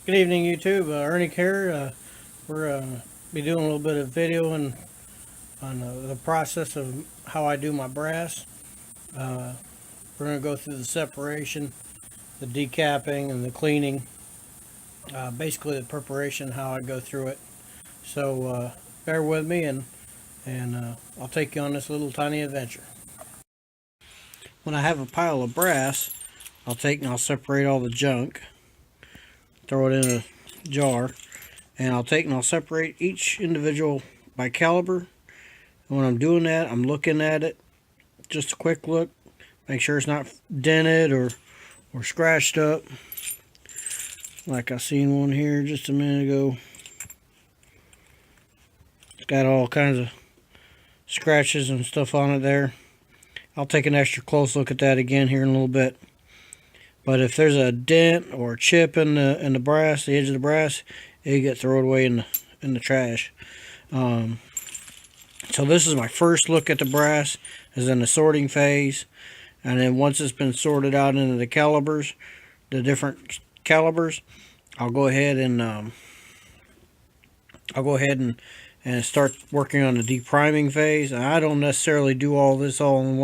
Good evening, YouTube. Ernie here. We're be doing a little bit of video on the process of how I do my brass. Uh, we're going to go through the separation, the decapping, and the cleaning. Basically, the preparation, how I go through it. So bear with me, and I'll take you on this little tiny adventure. When I have a pile of brass, I'll take and I'll separate all the junk, throw it in a jar, and I'll take and I'll separate each individual by caliber. And when I'm doing that, I'm looking at it, just a quick look, make sure it's not dented or scratched up. Like I seen one here just a minute ago. It's got all kinds of scratches and stuff on it there. I'll take an extra close look at that again here in a little bit. But if there's a dent or a chip in the brass, the edge of the brass, it gets thrown away in the trash. So this is my first look at the brass, is in the sorting phase, and then once it's been sorted out into the calibers, the different calibers, I'll go ahead and start working on the depriming phase. And I don't necessarily do all this all in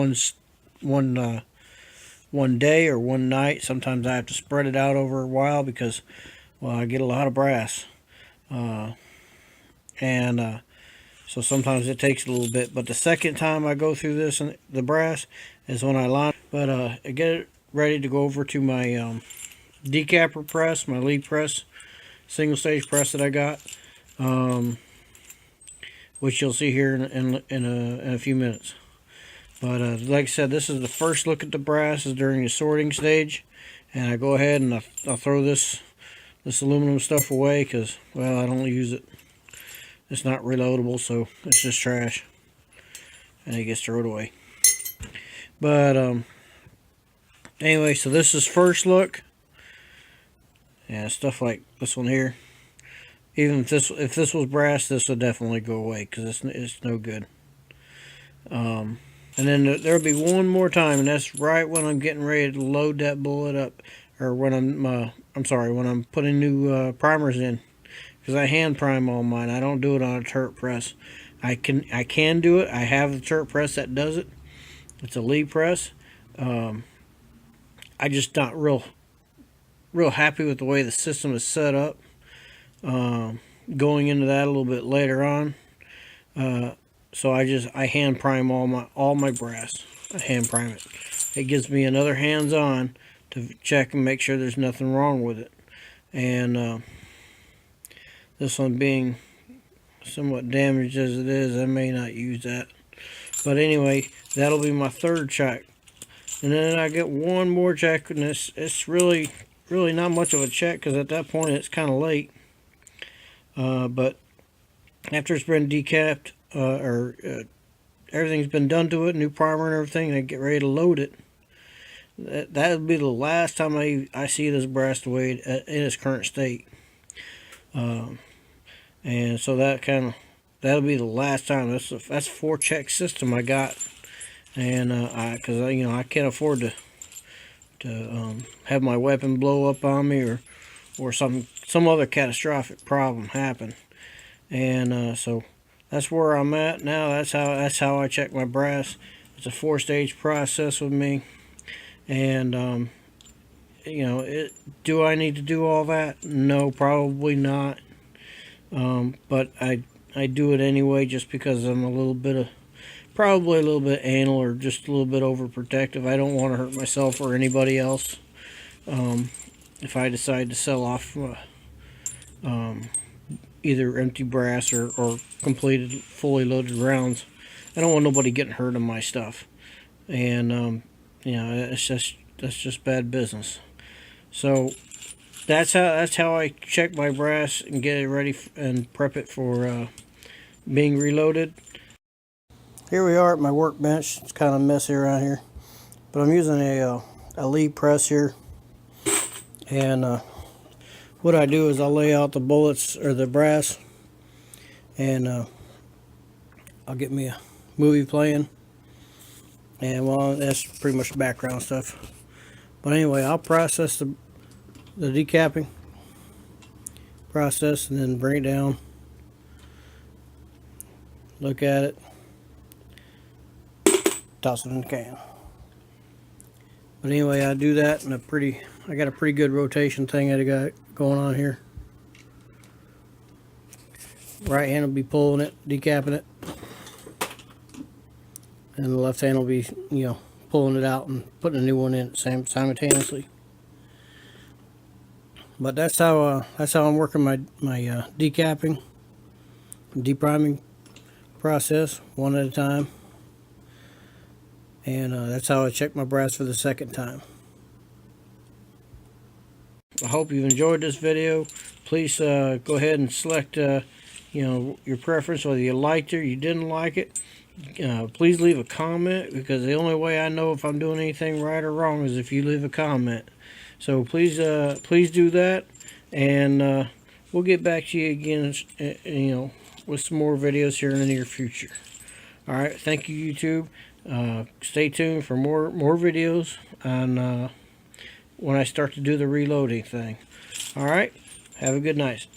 one day or one night. Sometimes I have to spread it out over a while because, well, I get a lot of brass, so sometimes it takes a little bit. But the second time I go through this and the brass is when I line. But I get it ready to go over to my decapper press, my lead press, single stage press that I got, which you'll see here in a few minutes. But like I said, this is the first look at the brass is during the sorting stage, and I go ahead and I'll throw this aluminum stuff away because, well, I don't use it. It's not reloadable, so it's just trash, and it gets thrown away. But anyway, so this is first look. Yeah, stuff like this one here. Even if this was brass, this would definitely go away because it's no good. And then there'll be one more time, and that's right when I'm getting ready to load that bullet up, or when when I'm putting new primers in, because I hand prime all mine. I don't do it on a turret press. I can do it. I have the turret press that does it. It's a lead press. I just not real happy with the way the system is set up. Going into that a little bit later on. So I hand prime all my brass. I hand prime it. It gives me another hands-on to check and make sure there's nothing wrong with it. And this one being somewhat damaged as it is, I may not use that. But anyway, that'll be my third check. And then I get one more check, and it's really not much of a check because at that point it's kind of late. But after it's been decapped, everything's been done to it, new primer and everything, and I get ready to load it, that'll be the last time I see this brass the way in its current state. And so that'll be the last time. That's a 4-check system I got, and because I can't afford to have my weapon blow up on me or some other catastrophic problem happen. And so that's where I'm at now. That's how I check my brass. It's a 4-stage process with me, and do I need to do all that? No, probably not. But I do it anyway just because I'm probably a little bit anal or just a little bit overprotective. I don't want to hurt myself or anybody else. If I decide to sell off either empty brass or completed, fully loaded rounds, I don't want nobody getting hurt on my stuff. And that's just bad business. So that's how I check my brass and get it ready and prep it for being reloaded. Here we are at my workbench. It's kind of messy around here, but I'm using a lead press here. And what I do is I'll lay out the bullets or the brass, and I'll get me a movie playing, and well, that's pretty much background stuff. But anyway, I'll process the decapping, process, and then bring it down, look at it, toss it in the can. But anyway, I do that in I got a pretty good rotation thing that I got going on here. Right hand will be pulling it, decapping it, and the left hand will be, pulling it out and putting a new one in simultaneously. But that's how I'm working my decapping, depriming process, one at a time. And that's how I check my brass for the second time. I hope you've enjoyed this video. Please go ahead and select your preference, whether you liked it or you didn't like it. Please leave a comment, because the only way I know if I'm doing anything right or wrong is if you leave a comment. So please do that, and we'll get back to you again, with some more videos here in the near future. All right, thank you, YouTube. Stay tuned for more videos on when I start to do the reloading thing. All right, have a good night.